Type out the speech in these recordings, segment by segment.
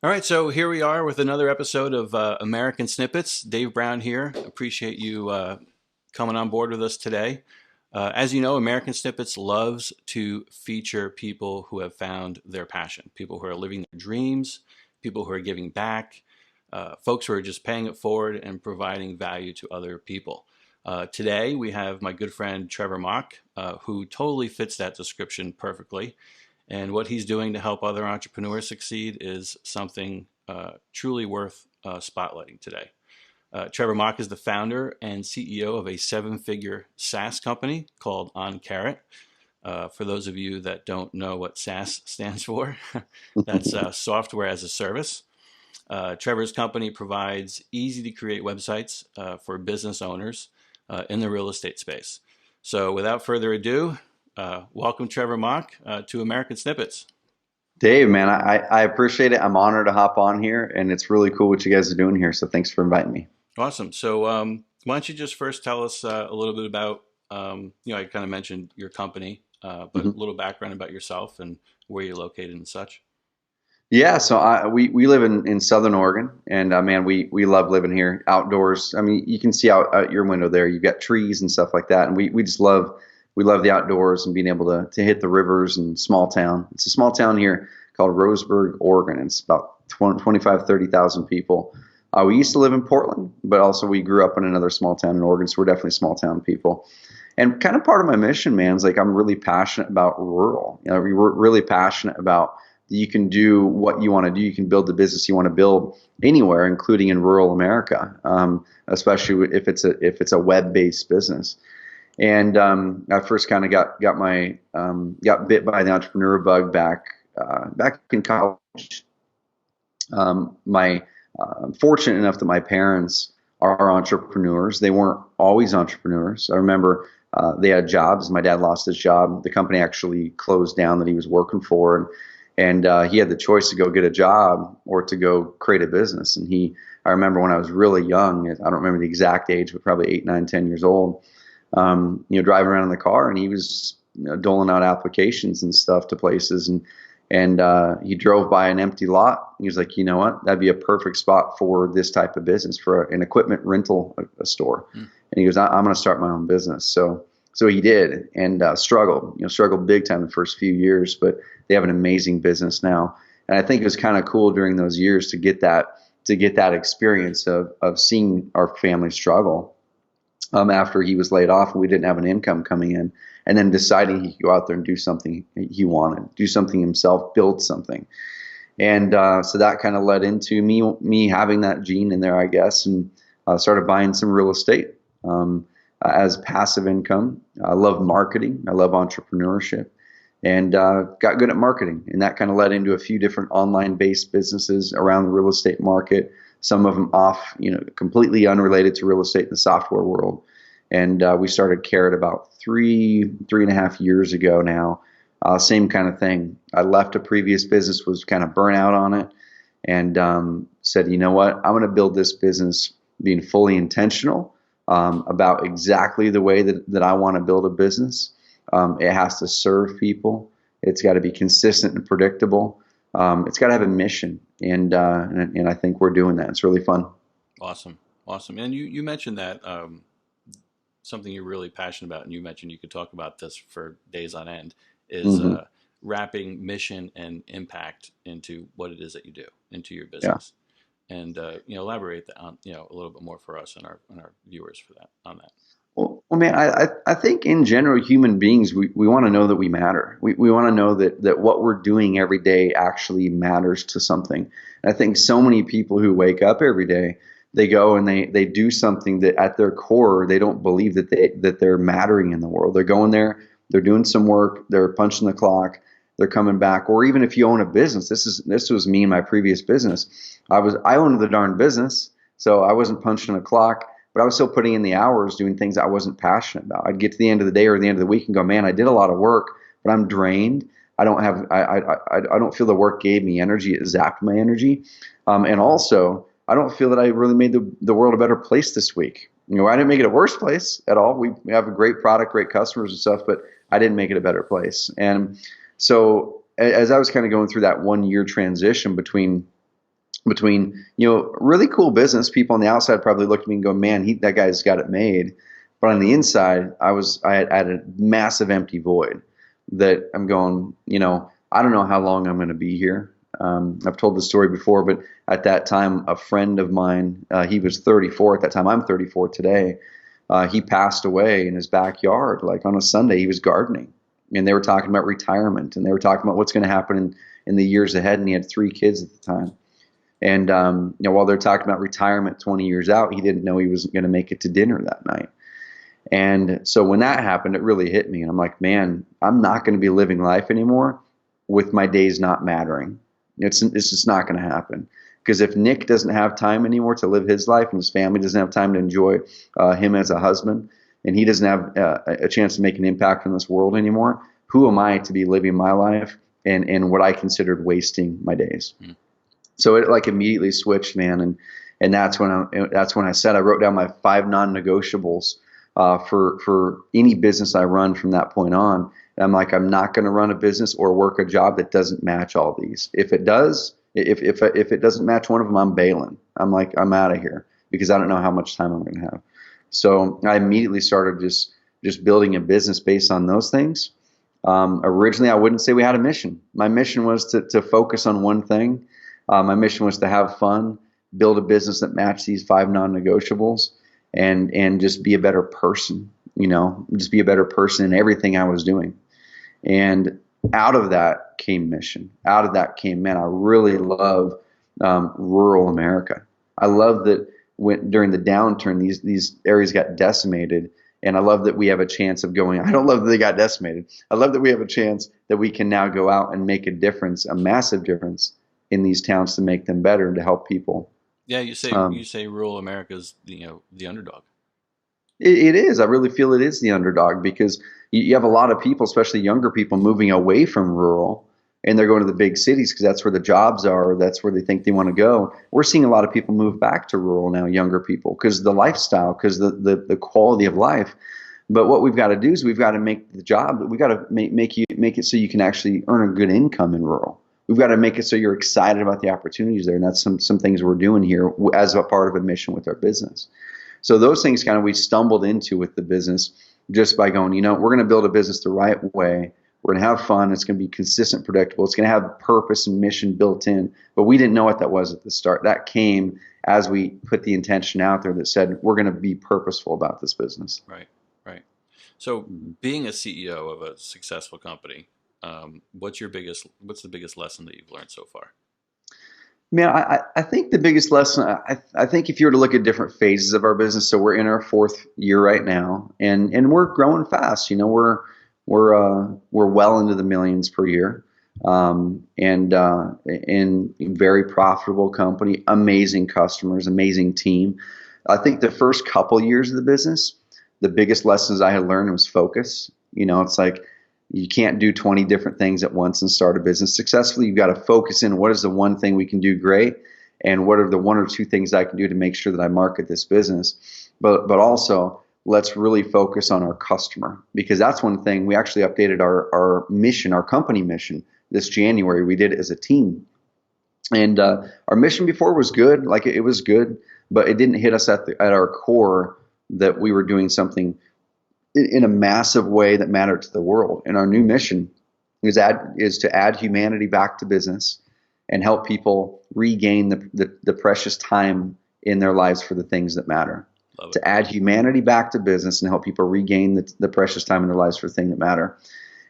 All right, so here we are with another episode of American Snippets. Dave Brown here. Appreciate you coming on board with us today. As you know, American Snippets loves to feature people who have found their passion, people who are living their dreams, people who are giving back, folks who are just paying it forward and providing value to other people. Today, we have my good friend Trevor Mauch, who totally fits that description perfectly. And what he's doing to help other entrepreneurs succeed is something truly worth spotlighting today. Trevor Mauch is the founder and CEO of a seven-figure SaaS company called On Carrot. For those of you that don't know what SaaS stands for, that's software as a service. Trevor's company provides easy to create websites for business owners in the real estate space. So without further ado, welcome Trevor Mauch to American Snippets. Dave, man, I appreciate it. I'm honored to hop on here, and it's really cool what you guys are doing here. So thanks for inviting me. Awesome. So why don't you just first tell us a little bit about, I kind of mentioned your company, but a Mhm. little background about yourself and where you're located and such. Yeah, so we live in Southern Oregon, and man, we love living here outdoors. I mean, you can see out your window there. You've got trees and stuff like that, and we just love the outdoors and being able to hit the rivers and small town. It's a small town here called Roseburg, Oregon. It's about 25, 30,000 people. We used to live in Portland, but also we grew up in another small town in Oregon, so we're definitely small town people. And kind of part of my mission, man, is like I'm really passionate about rural. We're really passionate about you can do what you want to do. You can build the business you want to build anywhere, including in rural America, especially if it's a web-based business. And I first kind of got bit by the entrepreneur bug back in college. My fortunate enough that my parents are entrepreneurs. They weren't always entrepreneurs. I remember they had jobs. My dad lost his job. The company actually closed down that he was working for, and he had the choice to go get a job or to go create a business. I remember when I was really young. I don't remember the exact age, but probably 8, 9, 10 years old. Driving around in the car, and he was doling out applications and stuff to places, and he drove by an empty lot. He was like, you know what, that'd be a perfect spot for this type of business, for an equipment rental a store. Hmm. And he goes, I'm going to start my own business. So he did, and struggled big time the first few years, but they have an amazing business now. And I think it was kind of cool during those years to get that experience of seeing our family struggle after he was laid off and we didn't have an income coming in, and then deciding he could go out there and do something he wanted, do something himself, build something. And so that kind of led into me having that gene in there, I guess, and started buying some real estate as passive income. I love marketing. I love entrepreneurship, and got good at marketing. And that kind of led into a few different online-based businesses around the real estate market. Some of them completely unrelated to real estate in the software world. And we started Carrot about 3.5 years ago now. Same kind of thing. I left a previous business, was kind of burnt out on it, and said, you know what, I'm going to build this business being fully intentional about exactly the way that I want to build a business. It has to serve people. It's got to be consistent and predictable. It's got to have a mission, and I think we're doing that. It's really fun. Awesome. Awesome. And you mentioned that something you're really passionate about, and you mentioned you could talk about this for days on end, is Hmm. wrapping mission and impact into what it is that you do, into your Yeah. business. And elaborate that on a little bit more for us and our viewers for that on that. Well, man, I think in general, human beings, we want to know that we matter. We want to know that what we're doing every day actually matters to something. And I think so many people who wake up every day, they go and they do something that at their core, they don't believe that they're mattering in the world. They're going there, they're doing some work, they're punching the clock, they're coming back. Or even if you own a business, this was me in my previous business. I owned the darn business, so I wasn't punching a clock, but I was still putting in the hours doing things I wasn't passionate about. I'd get to the end of the day or the end of the week and go, man, I did a lot of work, but I'm drained. I don't feel the work gave me energy. It zapped my energy. And also, I don't feel that I really made the world a better place this week. I didn't make it a worse place at all. We have a great product, great customers and stuff, but I didn't make it a better place. And so as I was kind of going through that 1 year transition between between, really cool business. People on the outside probably look at me and go, man, that guy's got it made. But on the inside, I had a massive empty void that I'm going, I don't know how long I'm going to be here. I've told this story before, but at that time, a friend of mine, he was 34 at that time. I'm 34 today. He passed away in his backyard, like on a Sunday. He was gardening, and they were talking about retirement, and they were talking about what's going to happen in the years ahead. And he had 3 kids at the time. And while they're talking about retirement 20 years out, he didn't know he was going to make it to dinner that night. And so when that happened, it really hit me. And I'm like, man, I'm not going to be living life anymore with my days not mattering. It's just not going to happen. Because if Nick doesn't have time anymore to live his life, and his family doesn't have time to enjoy him as a husband, and he doesn't have a chance to make an impact in this world anymore, who am I to be living my life and what I considered wasting my days? Mm. So it like immediately switched, man, and that's when I said, I wrote down my 5 non-negotiables for any business I run from that point on. And I'm like, I'm not going to run a business or work a job that doesn't match all these. If it does, if it doesn't match one of them, I'm bailing. I'm like, I'm out of here because I don't know how much time I'm going to have. So I immediately started just building a business based on those things. Originally, I wouldn't say we had a mission. My mission was to focus on one thing. My mission was to have fun, build a business that matched these 5 non-negotiables, and just be a better person, just be a better person in everything I was doing. And out of that came mission. Out of that came, man, I really love rural America. I love that during the downturn, these areas got decimated. And I love that we have a chance of going, I don't love that they got decimated. I love that we have a chance that we can now go out and make a difference, a massive difference in these towns to make them better and to help people. Yeah, you say rural America's the underdog. It is. I really feel it is the underdog because you have a lot of people, especially younger people, moving away from rural, and they're going to the big cities because that's where the jobs are. That's where they think they want to go. We're seeing a lot of people move back to rural now, younger people, because the lifestyle, because the quality of life. But what we've got to do is we've got to make the job. We've got to make it so you can actually earn a good income in rural. We've got to make it so you're excited about the opportunities there, and that's some things we're doing here as a part of a mission with our business. So those things kind of we stumbled into with the business just by going, we're going to build a business the right way. We're going to have fun. It's going to be consistent, predictable. It's going to have purpose and mission built in. But we didn't know what that was at the start. That came as we put the intention out there that said, we're going to be purposeful about this business. Right. So being a CEO of a successful company, what's the biggest lesson that you've learned so far? Man, I think the biggest lesson, I think if you were to look at different phases of our business, so we're in our 4th year right now, and we're growing fast. We're well into the millions per year, and very profitable company, amazing customers, amazing team. I think the first couple years of the business, the biggest lessons I had learned was focus. It's like, you can't do 20 different things at once and start a business successfully. You've got to focus in what is the one thing we can do great, and what are the 1 or 2 things I can do to make sure that I market this business. But also, let's really focus on our customer, because that's one thing. We actually updated our mission, our company mission, this January. We did it as a team. And our mission before was good, like it was good, but it didn't hit us at our core that we were doing something in a massive way that mattered to the world. And our new mission is to add humanity back to business and help people regain the precious time in their lives for the things that matter. To add humanity back to business and help people regain the precious time in their lives for the things that matter.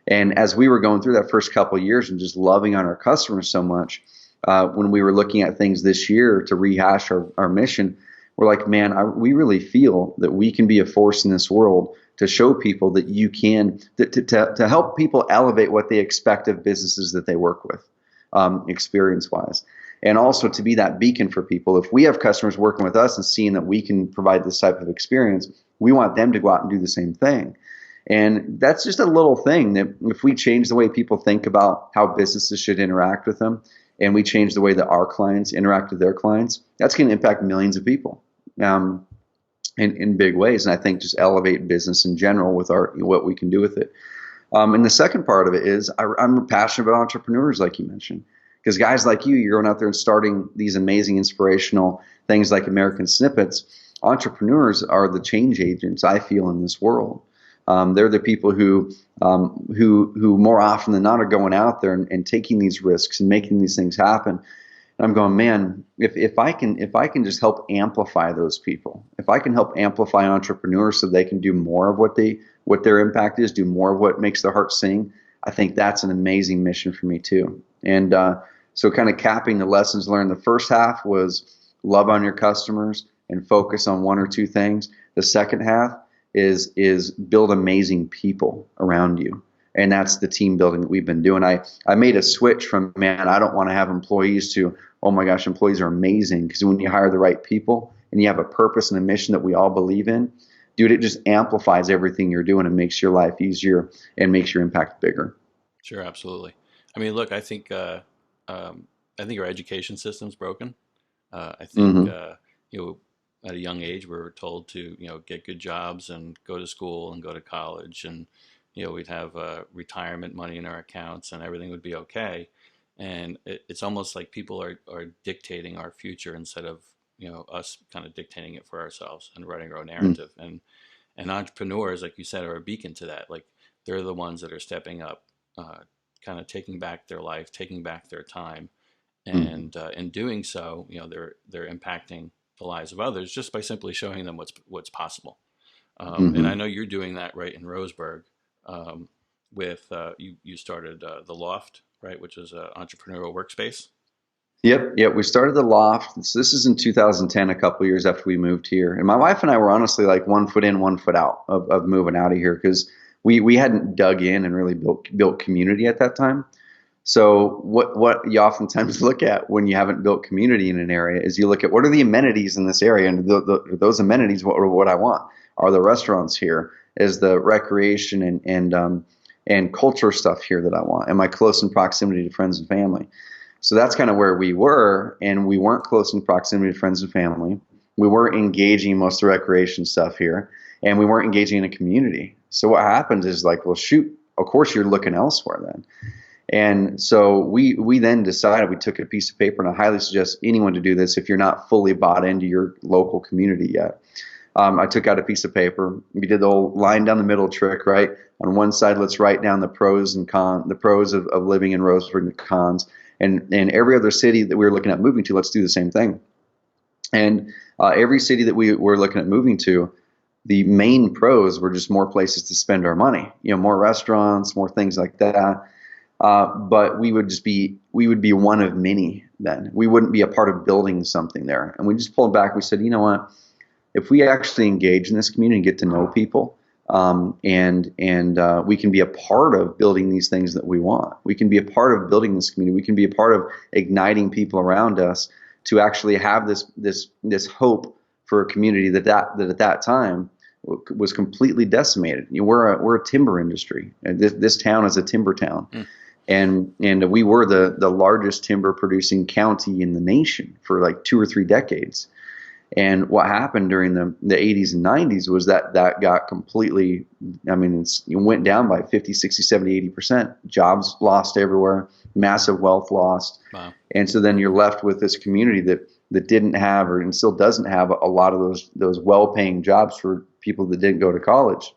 And as we were going through that first couple of years and just loving on our customers so much, when we were looking at things this year to rehash our mission, we're like, man, we really feel that we can be a force in this world to show people that you can, to help people elevate what they expect of businesses that they work with, experience-wise. And also to be that beacon for people. If we have customers working with us and seeing that we can provide this type of experience, we want them to go out and do the same thing. And that's just a little thing that if we change the way people think about how businesses should interact with them, and we change the way that our clients interact with their clients, that's going to impact millions of people. In big ways, and I think just elevate business in general with what we can do with it. And the second part of it is I'm passionate about entrepreneurs, like you mentioned. Because guys like you're going out there and starting these amazing inspirational things like American Snippets. Entrepreneurs are the change agents, I feel, in this world. They're the people who more often than not are going out there and taking these risks and making these things happen. And I'm going, man, if I can just help amplify those people, if I can help amplify entrepreneurs so they can do more of what their impact is, do more of what makes their heart sing, I think that's an amazing mission for me too. And so kind of capping the lessons learned, the first half was love on your customers and focus on one or two things. The second half is build amazing people around you. And that's the team building that we've been doing. I made a switch from, man, I don't want to have employees to, oh my gosh, employees are amazing. Because when you hire the right people and you have a purpose and a mission that we all believe in, dude, it just amplifies everything you're doing and makes your life easier and makes your impact bigger. Sure, absolutely. I mean, look, I think our education system's broken. I think Mm-hmm. you know, at a young age, we were told to get good jobs and go to school and go to college, and we'd have retirement money in our accounts, and everything would be okay. And it's almost like people are dictating our future instead of us kind of dictating it for ourselves and writing our own narrative. And entrepreneurs, like you said, are a beacon to that. Like they're the ones that are stepping up, kind of taking back their life, taking back their time, Mm-hmm. and in doing so, they're impacting the lives of others just by simply showing them what's possible. And I Mm-hmm. know you're doing that right in Roseburg, with you started the Loft, right, which is an entrepreneurial workspace. Yep. We started the Loft. So this is in 2010, a couple years after we moved here. And my wife and I were honestly like 1 foot in, 1 foot out of moving out of here because we hadn't dug in and really built community at that time. So what you oftentimes look at when you haven't built community in an area is you look at what are the amenities in this area, and those amenities what I want. Are the restaurants here? Is the recreation and culture stuff here that I want? Am I close in proximity to friends and family? So that's kind of where we were, and we weren't close in proximity to friends and family. We weren't engaging in most of the recreation stuff here, and we weren't engaging in a community. So what happens is like, well, shoot, of course you're looking elsewhere then. And so we then decided, we took a piece of paper, and I highly suggest anyone to do this if you're not fully bought into your local community yet. I took out a piece of paper. We did the old line down the middle trick, right? On one side, let's write down the pros and cons, the pros of living in Roseburg, and the cons. And every other city that we were looking at moving to, let's do the same thing. And every city that we were looking at moving to, the main pros were just more places to spend our money, more restaurants, more things like that. But we would be one of many then. We wouldn't be a part of building something there. And we just pulled back. We said, you know what? If we actually engage in this community and get to know people, and we can be a part of building these things that we want. We can be a part of building this community. We can be a part of igniting people around us to actually have this hope for a community that at that time was completely decimated. We're a timber industry. This town is a timber town. Mm. And we were the largest timber producing county in the nation for like 2 or 3 decades. And what happened during the 80s and 90s was that got completely, I mean, it went down by 50, 60, 70, 80%. Jobs lost everywhere, massive wealth lost. Wow. And so then you're left with this community that didn't have, or and still doesn't have, a lot of those well-paying jobs for people that didn't go to college.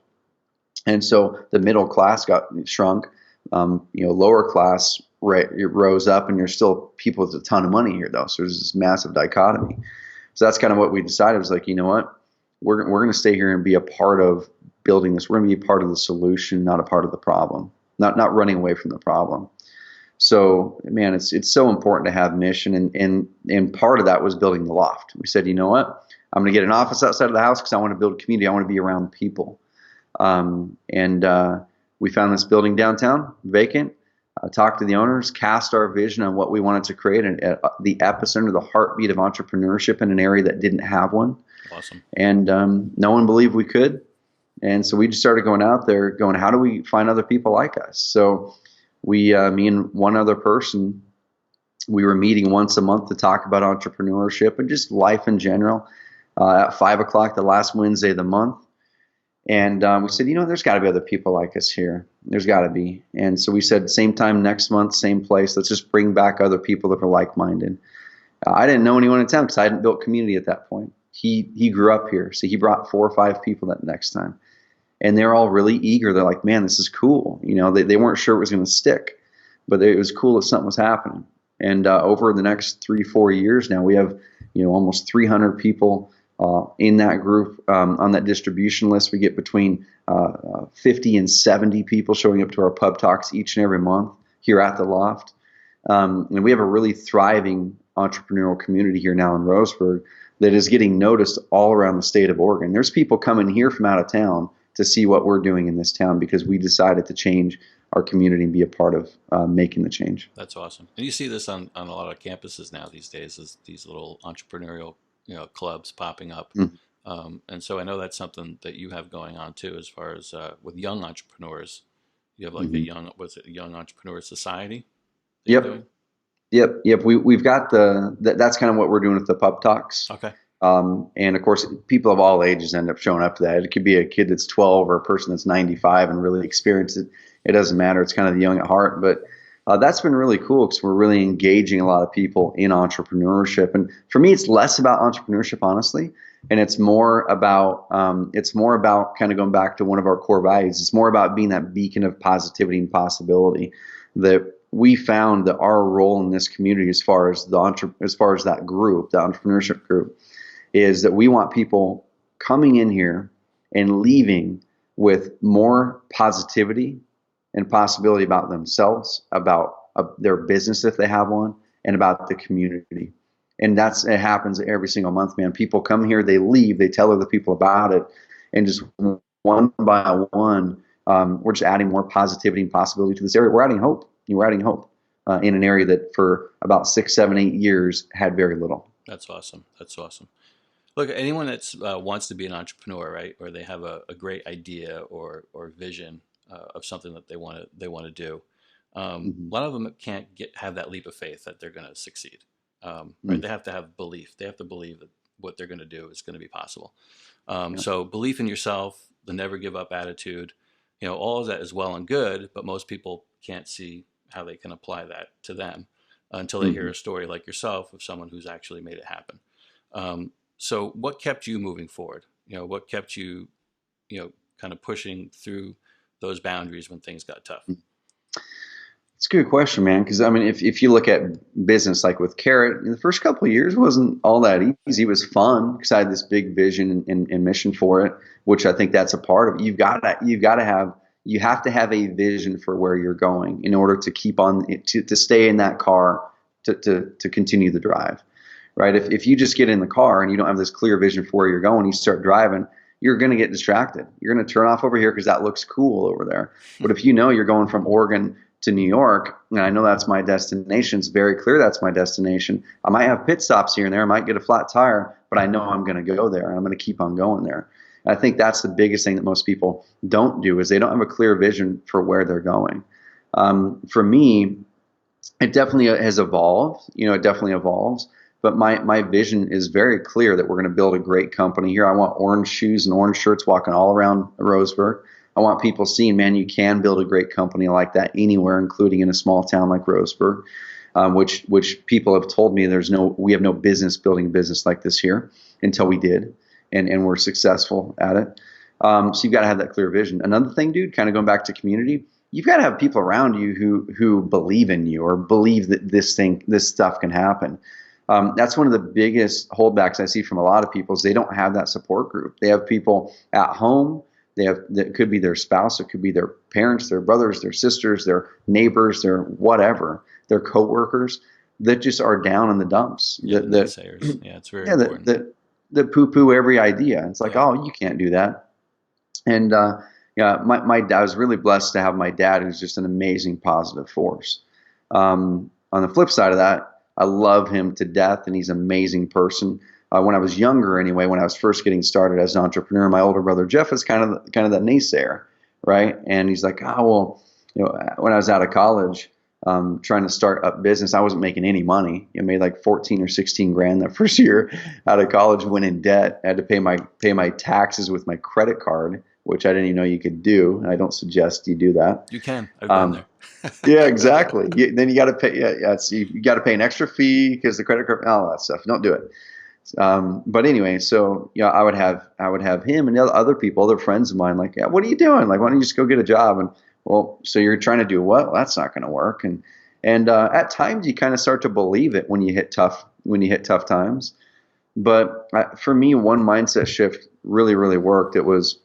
And so the middle class got shrunk. Lower class rose up, and you're still people with a ton of money here, though. So there's this massive dichotomy. So that's kind of what we decided. Was like, you know what, we're going to stay here and be a part of building this. We're going to be a part of the solution, not a part of the problem. Not running away from the problem. So, man, it's so important to have mission, and part of that was building the Loft. We said, you know what, I'm going to get an office outside of the house because I want to build a community. I want to be around people. We found this building downtown, vacant. Talked to the owners, cast our vision on what we wanted to create, and the epicenter, the heartbeat of entrepreneurship in an area that didn't have one. Awesome. And no one believed we could. And so we just started going out there, going, how do we find other people like us? So me and one other person, we were meeting once a month to talk about entrepreneurship and just life in general, at 5 o'clock the last Wednesday of the month. And we said, there's got to be other people like us here. There's got to be. And so we said, same time next month, same place. Let's just bring back other people that are like-minded. I didn't know anyone in town because I hadn't built community at that point. He grew up here, so he brought 4 or 5 people that next time, and they're all really eager. They're like, "Man, this is cool." They weren't sure it was going to stick, but it was cool that something was happening. And over the next 3-4 years now, we have almost 300 people in that group. On that distribution list, we get between 50 and 70 people showing up to our pub talks each and every month here at the Loft. And we have a really thriving entrepreneurial community here now in Roseburg that is getting noticed all around the state of Oregon. There's people coming here from out of town to see what we're doing in this town because we decided to change our community and be a part of making the change. That's awesome. And you see this on a lot of campuses now these days, is these little entrepreneurial clubs popping up. And so I know that's something that you have going on too, as far as with young entrepreneurs. You have like the Young Entrepreneur Society that you're doing? Yep. We've got that's kind of what we're doing with the pub talks. Okay. And of course, people of all ages end up showing up to that. It could be a kid that's 12 or a person that's 95 and really experienced it. It doesn't matter. It's kind of the young at heart. But that's been really cool because we're really engaging a lot of people in entrepreneurship. And for me, it's less about entrepreneurship, honestly. And it's more about kind of going back to one of our core values. It's more about being that beacon of positivity and possibility. That we found that our role in this community, as far as that group, the entrepreneurship group, is that we want people coming in here and leaving with more positivity and possibility about themselves, about their business if they have one, and about the community. And it happens every single month, man. People come here, they leave, they tell other people about it, and just one by one, we're just adding more positivity and possibility to this area. We're adding hope. We're adding hope in an area that for about 6, 7, 8 years had very little. That's awesome. That's awesome. Look, anyone that wants to be an entrepreneur, right, or they have a great idea or vision of something that they want to do, a lot of them can't have that leap of faith that they're going to succeed. Right? They have to have belief. They have to believe that what they're going to do is going to be possible. So belief in yourself, the never give up attitude, all of that is well and good, but most people can't see how they can apply that to them until they hear a story like yourself of someone who's actually made it happen. So what kept you moving forward? What kept you, kind of pushing through those boundaries when things got tough? It's a good question, man. Because I mean, if you look at business, like with Carrot, in the first couple of years wasn't all that easy. It was fun because I had this big vision and mission for it, which I think that's a part of it. You have to have a vision for where you're going in order to keep on to stay in that car to continue the drive, right? If you just get in the car and you don't have this clear vision for where you're going, you start driving, you're going to get distracted. You're going to turn off over here because that looks cool over there. But if you're going from Oregon to New York, and I know that's my destination, it's very clear that's my destination. I might have pit stops here and there. I might get a flat tire, but I know I'm going to go there and I'm going to keep on going there. And I think that's the biggest thing that most people don't do is they don't have a clear vision for where they're going. For me, it definitely has evolved. It definitely evolves. But my vision is very clear that we're going to build a great company here. I want orange shoes and orange shirts walking all around Roseburg. I want people seeing, man, you can build a great company like that anywhere, including in a small town like Roseburg, which people have told me we have no business building a business like this here until we did, and we're successful at it. So you've got to have that clear vision. Another thing, dude, kind of going back to community, you've got to have people around you who believe in you or believe that this stuff can happen. That's one of the biggest holdbacks I see from a lot of people is they don't have that support group. They have people at home. That could be their spouse, it could be their parents, their brothers, their sisters, their neighbors, their whatever, their coworkers that just are down in the dumps. Yeah, the naysayers. Yeah, it's very important. That poo-poo every idea. It's like, oh, you can't do that. And my dad, I was really blessed to have my dad, who's just an amazing positive force. On the flip side of that, I love him to death, and he's an amazing person. When I was younger, anyway, when I was first getting started as an entrepreneur, my older brother Jeff is kind of that naysayer, right? And he's like, oh well, when I was out of college, trying to start up business, I wasn't making any money. I made like 14 or 16 grand that first year out of college. Went in debt. I had to pay my taxes with my credit card which I didn't even know you could do. And I don't suggest you do that. You can. I've been Um, there. yeah, exactly. Then you got to pay. Yeah, so you got to pay an extra fee because the credit card, all that stuff. Don't do it. But anyway, so I would have him and the other people, other friends of mine, like, yeah, what are you doing? Like, why don't you just go get a job? And well, so you're trying to do what? Well, that's not going to work. And at times you kind of start to believe it when you hit tough times. But for me, one mindset shift really worked. It was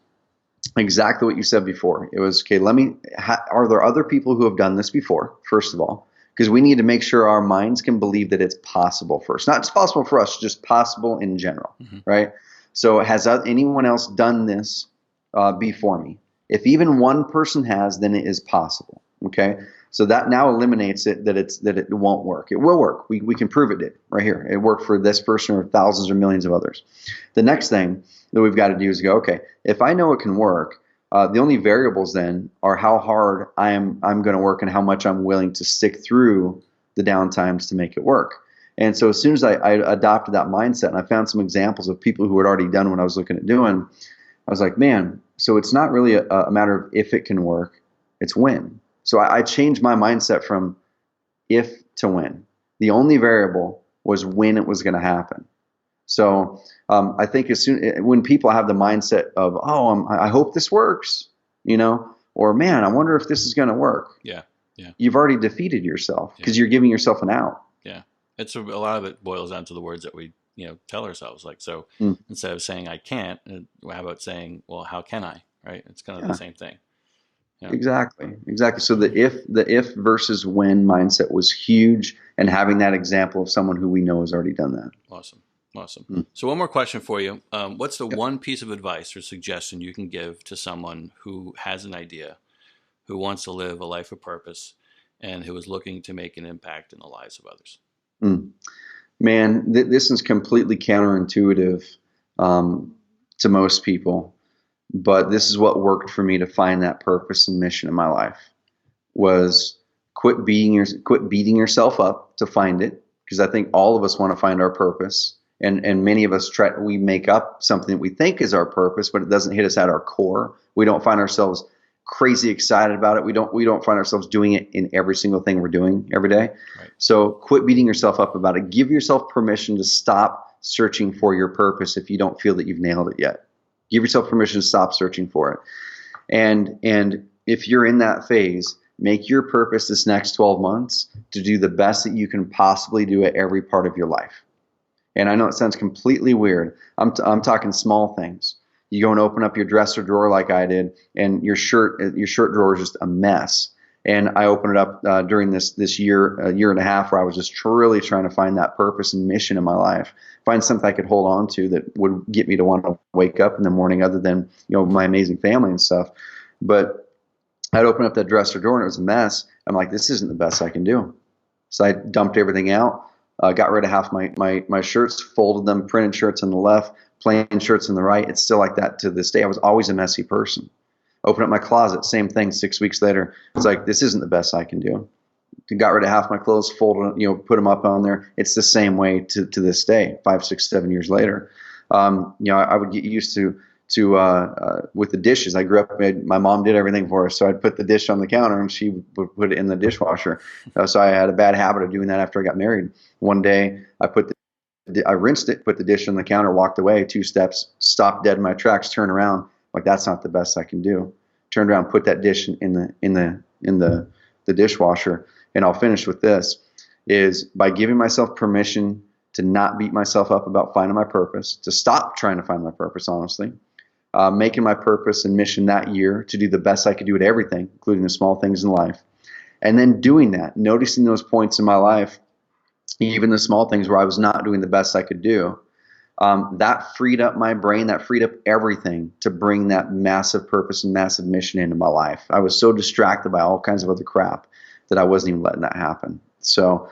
exactly what you said before. It was, okay, are there other people who have done this before, first of all? Because we need to make sure our minds can believe that it's possible first. Not just possible for us, just possible in general, Mm-hmm. right? So has anyone else done this before me? If even one person has, then it is possible, okay? So that now eliminates it that it won't work. It will work. We can prove it did right here. It worked for this person or thousands or millions of others. The next thing that we've got to do is go, okay, if I know it can work, the only variables then are how hard I'm going to work and how much I'm willing to stick through the downtimes to make it work. And so as soon as I adopted that mindset and I found some examples of people who had already done what I was looking at doing, I was like, man, so it's not really a matter of if it can work, it's when. So I changed my mindset from if to when. The only variable was when it was going to happen. So I think when people have the mindset of, oh, I hope this works, or man, I wonder if this is going to work. Yeah. Yeah. You've already defeated yourself because you're giving yourself an out. Yeah. It's a lot of it boils down to the words that we, tell ourselves. Like, so Mm, instead of saying I can't, how about saying, well, how can I? Right. It's kind of the yeah, same thing. Yeah. exactly. So the if versus when mindset was huge, and having that example of someone who we know has already done that. Awesome. Awesome. Mm. So one more question for you. What's the Yep. one piece of advice or suggestion you can give to someone who has an idea, who wants to live a life of purpose, and who is looking to make an impact in the lives of others? Mm. Man, this is completely counterintuitive um, to most people, but this is what worked for me to find that purpose and mission in my life. Was quit beating yourself up to find it, because I think all of us want to find our purpose, and many of us we make up something that we think is our purpose, but it doesn't hit us at our core. We don't find ourselves crazy excited about it. We don't find ourselves doing it in every single thing we're doing every day. Right. So quit beating yourself up about it. Give yourself permission to stop searching for your purpose if you don't feel that you've nailed it yet. Give yourself permission to stop searching for it. And if you're in that phase, make your purpose this next 12 months to do the best that you can possibly do at every part of your life. And I know it sounds completely weird. I'm talking small things. You go and open up your dresser drawer like I did, and your shirt drawer is just a mess. And I opened it up during this year, year and a half, where I was just really trying to find that purpose and mission in my life, find something I could hold on to that would get me to want to wake up in the morning, other than my amazing family and stuff. But I'd open up that dresser drawer and it was a mess. I'm like, this isn't the best I can do. So I dumped everything out, got rid of half my shirts, folded them, printed shirts on the left, plain shirts on the right. It's still like that to this day. I was always a messy person. Open up my closet, same thing. 6 weeks later, it's like, this isn't the best I can do. Got rid of half my clothes, folded, put them up on there. It's the same way to this day, 5, 6, 7 years later. I would get used to with the dishes. I grew up, my mom did everything for us. So I'd put the dish on the counter and she would put it in the dishwasher. So I had a bad habit of doing that after I got married. One day I rinsed it, put the dish on the counter, walked away 2 steps, stopped dead in my tracks, turned around. Like, that's not the best I can do. Turned around, put that dish in the dishwasher. And I'll finish with this, is by giving myself permission to not beat myself up about finding my purpose, to stop trying to find my purpose, honestly, making my purpose and mission that year to do the best I could do at everything, including the small things in life. And then doing that, noticing those points in my life, even the small things where I was not doing the best I could do, that freed up my brain, that freed up everything to bring that massive purpose and massive mission into my life. I was so distracted by all kinds of other crap that I wasn't even letting that happen. So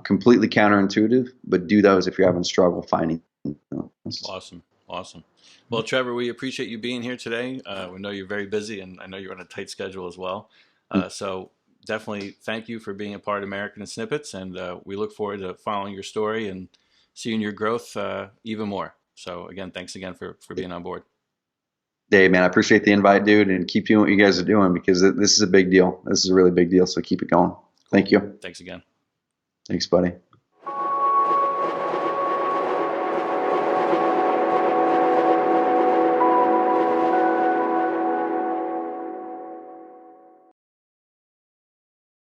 completely counterintuitive, but do those if you're having struggle finding those. Awesome. Well, Trevor, we appreciate you being here today. We know you're very busy, and I know you're on a tight schedule as well. So definitely thank you for being a part of American Snippets, and we look forward to following your story and seeing your growth even more. So again, thanks again for being on board. Dave, man, I appreciate the invite, dude, and keep doing what you guys are doing because this is a big deal. This is a really big deal. So keep it going. Thank you. Thanks again. Thanks, buddy.